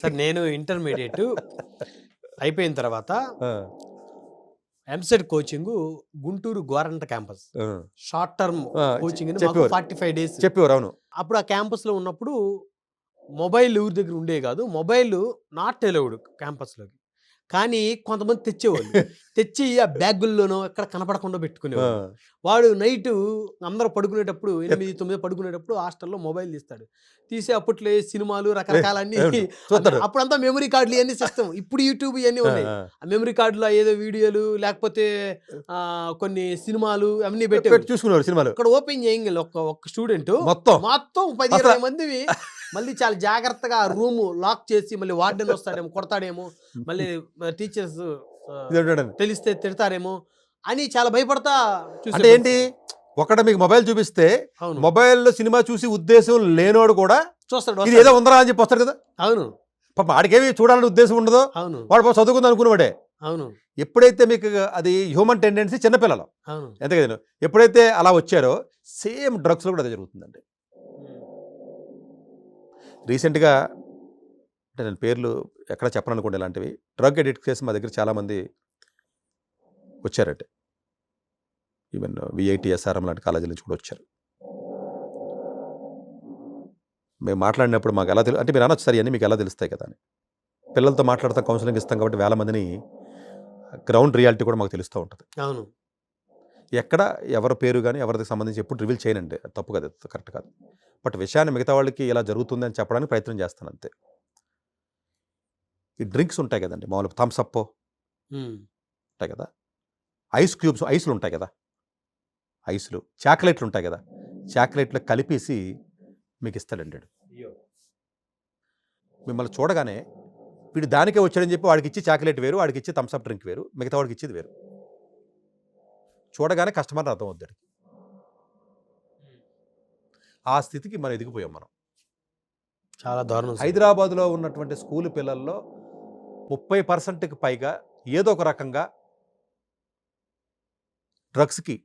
Sir నేను intermediate అయిపోయిన తర్వాత ఆ, ఎంసెట్ కోచింగ్ గుంటూరు గోరంట క్యాంపస్ ఆ. షార్ట్ టర్మ్ ఆ, కోచింగ్ చెప్పేవారు. 45 డేస్. చెప్పేవారు అవును. అప్పుడు ఆ క్యాంపస్ లో ఉన్నప్పుడు మొబైల్ ఎవరి దగ్గర ఉండే కాదు, మొబైల్ నాట్ అలౌడ్ క్యాంపస్ లోకి. కానీ కొంతమంది తెచ్చేవాళ్ళు, తెచ్చి ఆ బ్యాగుల్లోనో ఎక్కడ కనపడకుండా ఆ, పెట్టుకునేవాళ్ళు. వాడు నైట్ అందరూ పడుకునేటప్పుడు 8-9 పడుకునేటప్పుడు హాస్టల్లో మొబైల్ తీస్తాడు. తీసి అప్పట్లో సినిమాలు రకరకాలన్నీ అవును, చూస్తాడు. అప్పుడంతా మెమరీ కార్డులు ఇవన్నీ సిస్టమ్. ఇప్పుడు యూట్యూబ్ ఇవన్నీ ఆ, ఉన్నాయి. ఆ. ఆ మెమరీ కార్డులో ఏదో వీడియోలు లేకపోతే కొన్ని సినిమాలు అవన్నీ పెట్టి పెట్టేవాళ్ళు. చూసుకునేవారు సినిమాలు అక్కడ ఓపెన్ చేయగల ఒక్క స్టూడెంట్ మొత్తం. మొత్తం 10-20 అసలు- మందివి మళ్ళీ చాలా జాగ్రత్తగా రూమ్ లాక్ చేసి, మళ్ళీ వార్డెన్ వస్తాడేమో కొడతాడేమో, మళ్ళీ టీచర్స్ ఇదేంటండి? తెలిస్తే తిడతారేమో అని చాలా భయపడతా చూసే అంటే ఏంటి, ఒకటి మీకు మొబైల్ చూపిస్తే అవును మొబైల్లో సినిమా చూసి ఉద్దేశం లేనోడు కూడా చూస్తాడు, ఇది వస్తాడు. ఏదో ఉందరా అని చెప్పి వస్తాడు కదా. అవును పాపం ఆడికేమి చూడాలని ఉద్దేశం ఉండదు, అవును వాడు పాపం చదువుకుంది అనుకునేవాడే. అవును ఎప్పుడైతే మీకు అది హ్యూమన్ టెండెన్సీ చిన్నపిల్లలు అవును ఎంత కదా, ఎప్పుడైతే అలా వచ్చారో సేమ్ డ్రగ్స్లో కూడా అదే జరుగుతుందండి. రీసెంట్గా అంటే నేను పేర్లు ఎక్కడ చెప్పననుకోండి, ఇలాంటివి డ్రగ్ ఎడిక్ట్ కేసు మా దగ్గర చాలామంది వచ్చారంటే, ఈవెన్ విఐటి ఎస్ఆర్ఎం లాంటి కాలేజీల నుంచి కూడా వచ్చారు. మేము మాట్లాడినప్పుడు మాకు ఎలా అంటే మీరు అనొచ్చు, సరే అన్నీ మీకు ఎలా తెలుస్తాయి కదా అని. పిల్లలతో మాట్లాడతాం, కౌన్సిలింగ్ ఇస్తాం కాబట్టి వేల మందిని గ్రౌండ్ రియాలిటీ కూడా మాకు తెలుస్తూ ఉంటుంది. అవును ఎక్కడ ఎవరి పేరు కానీ ఎవరికి సంబంధించి ఎప్పుడు రివీల్ చేయనండి, అది తప్పు కదా, అది కరెక్ట్ కాదు. బట్ విషయాన్ని మిగతా వాళ్ళకి ఇలా జరుగుతుంది అని చెప్పడానికి ప్రయత్నం చేస్తాను అంతే. ఈ డ్రింక్స్ ఉంటాయి కదండి, మామూలు థమ్స్ అప్ ఉమ్. ఉంటాయి కదా, ఐస్ క్యూబ్స్, ఐస్లు ఉంటాయి కదా, ఐస్లు, చాక్లెట్లు ఉంటాయి కదా, చాక్లెట్లు కలిపేసి మీకు ఇస్తాడండి వాడు. మిమ్మల్ని చూడగానే వీడు దానికే వచ్చాడని చెప్పి వాడికి ఇచ్చి చాక్లెట్ వేరు, వాడికి ఇచ్చి థమ్స్ అప్ డ్రింక్ వేరు, మిగతా వాడికి ఇచ్చేది వేరు. చూడగానే కస్టమర్ అర్థం అవుతాడు. ఆ స్థితికి మనం ఎదిగిపోయాం మనం. చాలా దారుణం సార్. హైదరాబాద్లో ఉన్నటువంటి స్కూల్ పిల్లల్లో 30%కి పైగా ఏదో ఒక రకంగా డ్రగ్స్కి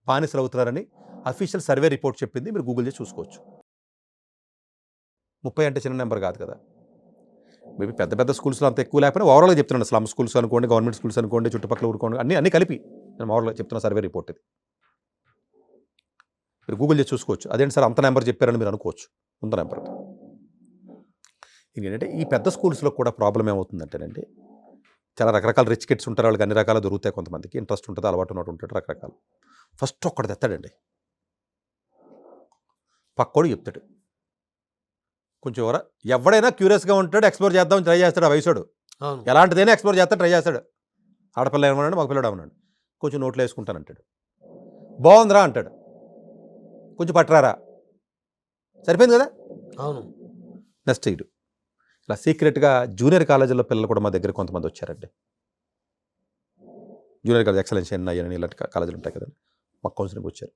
బానిసలు అవుతున్నారని అఫీషియల్ సర్వే రిపోర్ట్ చెప్పింది. మీరు గూగుల్ చేసి చూసుకోవచ్చు. 30 అంటే చిన్న నెంబర్ కాదు కదా. మేబీ పెద్ద పెద్ద స్కూల్స్లో అంత ఎక్కువ లేకపోయినా ఓవరాల్గా చెప్తున్నాను. స్లమ్ స్కూల్స్ అనుకోండి, గవర్నమెంట్ స్కూల్స్ అనుకోండి, చుట్టుపక్కల ఊరుకోండి, అన్నీ కలిపి నేను ఓవరాల్గా చెప్తున్న సర్వే రిపోర్ట్ ఇది. మీరు గూగుల్ చేసి చూసుకోవచ్చు. అదేంటి సార్ అంత నెంబర్ చెప్పారని మీరు అనుకోవచ్చు. అంత నెంబర్. ఏంటంటే ఈ పెద్ద స్కూల్స్లో కూడా ప్రాబ్లం ఏమవుతుందంటేనండి, చాలా రకరకాల రిచ్ కిడ్స్ ఉంటారు, వాళ్ళకి అన్ని రకాలు దొరుకుతాయి. కొంతమందికి ఇంట్రెస్ట్ ఉంటుంది, అలవాటు ఉన్నట్టు ఉంటాడు, రకరకాలు. ఫస్ట్ ఒక్కడు తెస్తాడండి, పక్కోడు చెప్తాడు. కొంచెం ఎవడైనా క్యూరియస్గా ఉంటాడు, ఎక్స్ప్లోర్ చేద్దాం ట్రై చేస్తాడు. ఆ వయసుడు అవును ఎలాంటిదైనా ఎక్స్ప్లోర్ చేస్తాడు, ట్రై చేస్తాడు. ఆడపిల్ల ఏమన్నాడు, మగ పిల్లడు ఏమన్నాడు, కొంచెం నోట్లో వేసుకుంటానంటాడు. బాగుందిరా అంటాడు, కొంచెం పట్టరారా, సరిపోయింది కదా. అవును నెక్స్ట్ ఇడు ఇలా సీక్రెట్గా జూనియర్ కాలేజీలో పిల్లలు కూడా మా దగ్గర కొంతమంది వచ్చారండి. జూనియర్ కాలేజ్ ఎక్సలెన్స్ ఎన్ఐఎన్ ఇలాంటి కాలేజీలు ఉంటాయి కదండి, మాకు కౌన్సిలింగ్ వచ్చారు.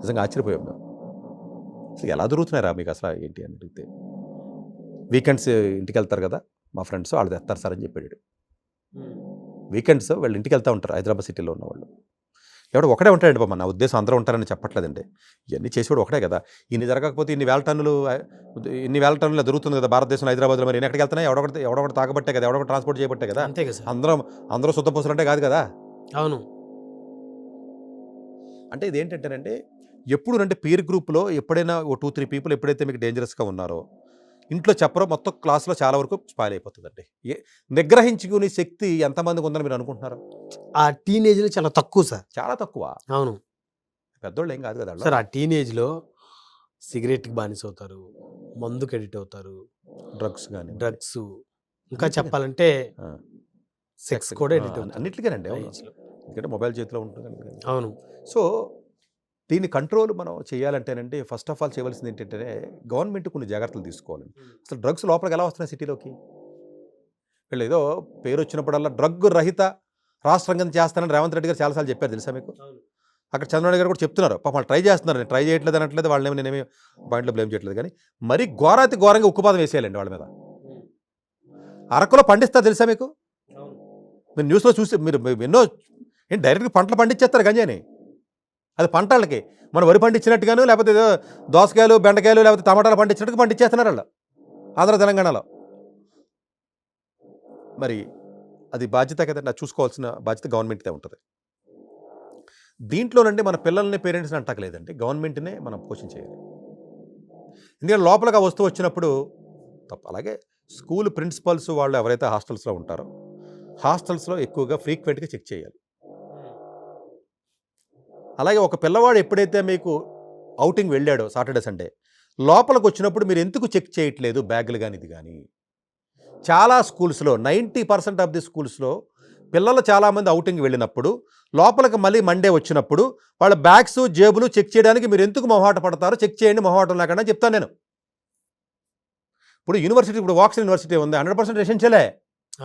నిజంగా ఆశ్చర్యపోయాం మేము. అసలు ఎలా దొరుకుతున్నారా మీకు అసలు ఏంటి అని అడిగితే, వీకెండ్స్ ఇంటికి వెళ్తారు కదా మా ఫ్రెండ్స్, వాళ్ళు తెస్తారు సార్ అని చెప్పాడు. వీకెండ్స్ వాళ్ళు ఇంటికి వెళ్తూ ఉంటారు, హైదరాబాద్ సిటీలో ఉన్నవాళ్ళు. ఎవడు ఒకటే ఉంటాడండి బాబా, నా ఉద్దేశం అందరూ ఉంటారని చెప్పట్లేదండి. ఇవన్నీ చేసేవాడు ఒకటే కదా. ఇన్ని జరగకపోతే ఇన్ని వేల టన్నులు దొరుకుతుంది కదా భారతదేశంలో, హైదరాబాద్లో. మరి ఎక్కడికి వెళ్తున్నాయి, ఎవడొకటి తాగబట్టే కదా, ఎవడొకటి ట్రాన్స్పోర్ట్ చేయబట్టే కదా. అంతే కదా సార్. అందరూ శుద్ధపూసలు అంటే కాదు కదా. అవును అంటే ఇదేంటంటేనంటే, ఎప్పుడు అంటే పీర్ గ్రూప్లో ఎప్పుడైనా ఓ 2-3 పీపుల్ ఎప్పుడైతే మీకు డేంజరస్గా ఉన్నారో, ఇంట్లో చెప్పరో మొత్తం క్లాస్లో చాలా వరకు స్పాయిల్ అయిపోతుందండి. నిగ్రహించుకునే శక్తి ఎంతమందికి ఉందని మీరు అనుకుంటున్నారు? ఆ టీనేజ్లో చాలా తక్కువ సార్. చాలా తక్కువ. అవును పెద్దోళ్ళు ఏం కాదు కదా సార్. ఆ టీనేజ్లో సిగరెట్కి బానిస అవుతారు, మందుకి ఎడిట్ అవుతారు, డ్రగ్స్ కానీ డ్రగ్స్, ఇంకా అన్నిటికీ. చెప్పాలంటే సెక్స్ కూడా ఎడిట్ అవుతారు అన్నిటికీనండి. ఆ అవును. ఏజ్లో. ఎందుకంటే మొబైల్ చేతిలో ఉంటుంది కనుక. అవును సో దీన్ని కంట్రోల్ మనం చేయాలంటేనండి, ఫస్ట్ ఆఫ్ ఆల్ చేయవలసింది ఏంటంటే, గవర్నమెంట్ కొన్ని జాగ్రత్తలు తీసుకోవాలండి. అసలు డ్రగ్స్ లోపలికి ఎలా వస్తున్నాయి సిటీలోకి? వీళ్ళు ఏదో పేరు వచ్చినప్పుడల్లా డ్రగ్ రహిత రాష్ట్రంగా చేస్తానని రేవంత్ రెడ్డి గారు చాలాసార్లు చెప్పారు, తెలుసా మీకు? అక్కడ చంద్రబాబు గారు కూడా చెప్తున్నారు, పాపం వాళ్ళు ట్రై చేస్తున్నారు. నేను ట్రై చేయట్లేదు అనట్లేదు, వాళ్ళని నేనేమి పాయింట్లో బ్లేమ్ చేయట్లేదు. కానీ మరీ ఘోరంగా ఉక్కుపాదం వేసేయాలండి వాళ్ళ మీద. అరకులో పండిస్తారు, తెలుసా మీకు? మీరు న్యూస్లో చూసి మీరు ఎన్నో డైరెక్ట్గా పంటలు పండించేస్తారు గంజాని. అది పంటలకి మనం వరి పండించినట్టుగాను, లేకపోతే ఏదో దోసకాయలు, బెండకాయలు, లేకపోతే టమాటాలు పండించినట్టుగా పండించేస్తున్నారు వాళ్ళు. ఆంధ్ర తెలంగాణలో. మరి అది బాధ్యత కదండి, అది చూసుకోవాల్సిన బాధ్యత గవర్నమెంట్‌దే ఉంటది. దీంట్లోనండి మన పిల్లల్ని, పేరెంట్స్‌ని అంటకలేదండి. గవర్నమెంట్‌నే మనం పోషించేయాలి. ఎందుకంటే లోపలికి ఆ వస్తువు వచ్చినప్పుడు తప్పు. అలాగే స్కూల్ ప్రిన్సిపల్స్ వాళ్ళు ఎవరైతే హాస్టల్స్‌లో ఉంటారో, హాస్టల్స్‌లో ఎక్కువగా ఫ్రీక్వెంట్‌గా చెక్ చేయాలి. అలాగే ఒక పిల్లవాడు ఎప్పుడైతే మీకు ఔటింగ్ వెళ్ళాడో సాటర్డే, సండే లోపలికి వచ్చినప్పుడు మీరు ఎందుకు చెక్ చేయట్లేదు బ్యాగులు గాని, ఇది గాని? చాలా స్కూల్స్‌లో 90% ఆఫ్ ది స్కూల్స్‌లో పిల్లలు చాలామంది ఔటింగ్ వెళ్ళినప్పుడు, లోపలికి మళ్ళీ మండే వచ్చినప్పుడు వాళ్ళ బ్యాగ్స్, జేబులు చెక్ చేయడానికి మీరు ఎందుకు మొహాట పడతారో చెక్ చేయండి మొహమాటం లేకుండా అని చెప్తాను నేను. ఇప్పుడు యూనివర్సిటీ, ఇప్పుడు వాక్స్ యూనివర్సిటీ ఉంది, 100% ఎసెన్షియలే.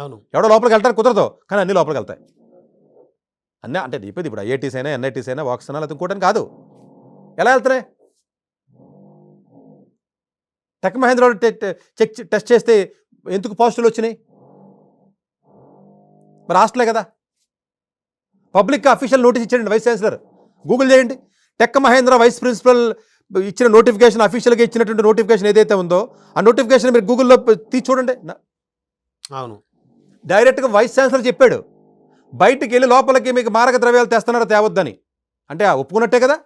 అవును. ఎవడో లోపలికి వెళ్తానికి కుదరదు, కానీ అన్ని లోపలికి వెళ్తాయి. అన్నీ అంటే చెప్పేది ఇప్పుడు ఐఐటీస్ అయినా, ఎన్ఐటీస్ అయినా, వాక్స్ అయినా, లేకపోతే ఇంకోటని కాదు. ఎలా వెళ్తున్నాయి? టెక్ మహేంద్రలో టెస్ట్ చేస్తే ఎందుకు పాజిటివ్లు వచ్చినాయి? మరి హాస్టలే కదా. పబ్లిక్ అఫీషియల్ నోటీస్ ఇచ్చాడండి వైస్ ఛాన్సలర్, గూగుల్ చేయండి. టెక్ మహేంద్ర వైస్ ప్రిన్సిపల్ ఇచ్చిన నోటిఫికేషన్, అఫీషియల్గా ఇచ్చినటువంటి నోటిఫికేషన్ ఏదైతే ఉందో ఆ నోటిఫికేషన్ మీరు గూగుల్లో తీసి చూడండి. అవును. డైరెక్ట్గా వైస్ ఛాన్సలర్ చెప్పాడు, బయటికి వెళ్ళి లోపలికి మీకు మారక ద్రవ్యాలు తెస్తున్నారో తేవద్దని. అంటే ఒప్పుకున్నట్టే కదా.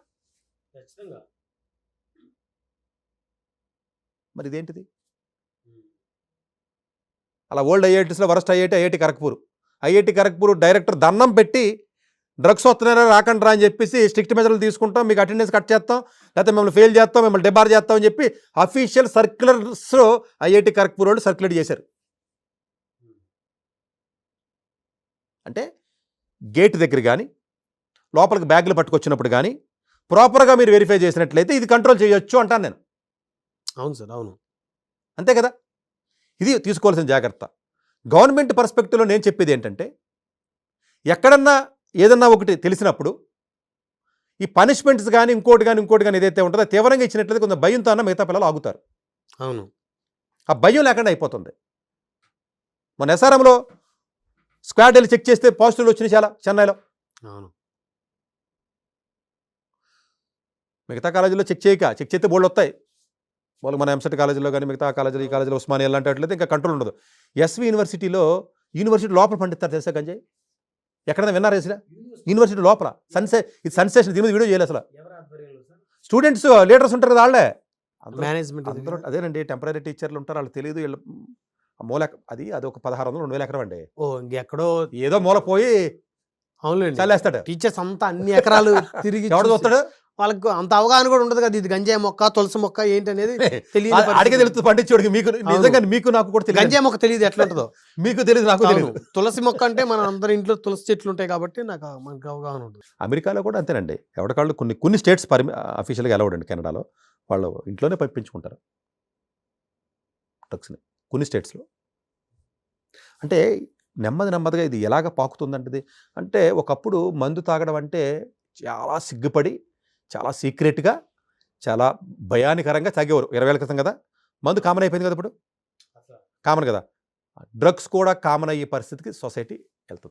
మరి ఇదేంటిది? అలా ఓల్డ్ ఐఐటీస్లో worst IIT Kharagpur. IIT Kharagpur director దండం పెట్టి డ్రగ్స్ వస్తున్నారా రాకండి రా అని చెప్పేసి స్ట్రిక్ట్ మెజర్లు తీసుకుంటాం, మీకు అటెండెన్స్ కట్ చేస్తాం, లేకపోతే మిమ్మల్ని ఫెయిల్ చేస్తాం, మిమ్మల్ని డిబార్ చేస్తాం అని చెప్పి అఫీషియల్ సర్క్యులర్స్లో ఐఐటి ఖరగ్పూర్ వాళ్ళు సర్క్యులేట్ చేశారు. అంటే గేట్ దగ్గర కానీ, లోపలికి బ్యాగులు పట్టుకొచ్చినప్పుడు కానీ ప్రాపర్గా మీరు వెరిఫై చేసినట్లయితే ఇది కంట్రోల్ చేయొచ్చు అంటాను నేను. అవును సార్, అవును. అంతే కదా. ఇది తీసుకోవాల్సిన జాగ్రత్త. గవర్నమెంట్ పర్స్పెక్టివ్లో నేను చెప్పేది ఏంటంటే, ఎక్కడన్నా ఏదన్నా ఒకటి తెలిసినప్పుడు ఈ పనిష్మెంట్స్ కానీ, ఇంకోటి కానీ ఏదైతే ఉంటుందో తీవ్రంగా ఇచ్చినట్లయితే కొంత భయంతో అన్న మిగతా పిల్లలు ఆగుతారు. అవును. ఆ భయం లేకుండా అయిపోతుంది. మన ఎస్ఆర్ఎంలో స్క్వాడ్ వెళ్ళి చెక్ చేస్తే పాజిటివ్లు వచ్చినాయి చాలా, చెన్నైలో. అవును. మిగతా కాలేజీలో చెక్ చేస్తే బోర్డు వస్తాయి. వాళ్ళు మన ఎంసెట్ కాలేజీలో కానీ, మిగతా కాలేజీలో, ఈ కాలేజీలో ఉస్మానియా లాంటి ఇంకా కంట్రోల్ ఉండదు. ఎస్వి యూనివర్సిటీ లోపల పండిస్తారు తెలుసా గంజాయి? ఎక్కడైనా విన్నారా? యూనివర్సిటీ లోపల ఇది సెన్సేషన్. దీని మీద వీడియో చేయాలి అసలు. స్టూడెంట్స్, లీడర్స్ ఉంటారు కదా వాళ్ళే. మేనేజ్మెంట్ అందరూ అదేనండి, టెంపరీ టీచర్లు ఉంటారు, వాళ్ళకి తెలియదు. వీళ్ళు మూల అది ఒక 1600-2000 ఎకరం అండి. ఓ ఇంకెక్కడో ఏదో మూల పోయి అవునులేండి చల్లేస్తాడు. టీచర్స్ అంతా అన్ని ఎకరాలు తిరిగి ఎవడు చూస్తాడు? వాళ్ళకి అంత అవగాహన కూడా ఉండదు కదా, ఇది గంజాయి మొక్క, తులసి మొక్క ఏంటి అనేది తెలియదు. అడిగే తెలుస్తుంది పండించేవాడికి. మీకు నిజంగా మీకు నాకు కూడా తెలియదు. గంజాయి మొక్క తెలియదు ఎట్లా ఉంటుందో. మీకు తెలియదు, నాకు తెలియదు. తులసి మొక్క అంటే మన అందరి ఇంట్లో తులసి చెట్లు ఉంటాయి కాబట్టి మనకు అవగాహన ఉంటుంది. అమెరికాలో కూడా అంతేనండి. ఎవరికాళ్ళు కొన్ని స్టేట్స్ అఫీషియల్గా అలౌడ్ అండి. కెనడాలో వాళ్ళు ఇంట్లోనే పంపించుకుంటారు డ్రగ్స్ని కొన్ని స్టేట్స్లో. అంటే నెమ్మదిగా ఇది ఎలాగ పాకుతుందంటది అంటే, ఒకప్పుడు మందు తాగడం అంటే చాలా సిగ్గుపడి, చాలా సీక్రెట్గా, చాలా భయానికరంగా తాగేవారు. 20 ఏళ్ళ క్రితం కదా. మందు కామన్ అయిపోయింది కదా, ఇప్పుడు కామన్ కదా. డ్రగ్స్ కూడా కామన్ అయ్యే పరిస్థితికి సొసైటీ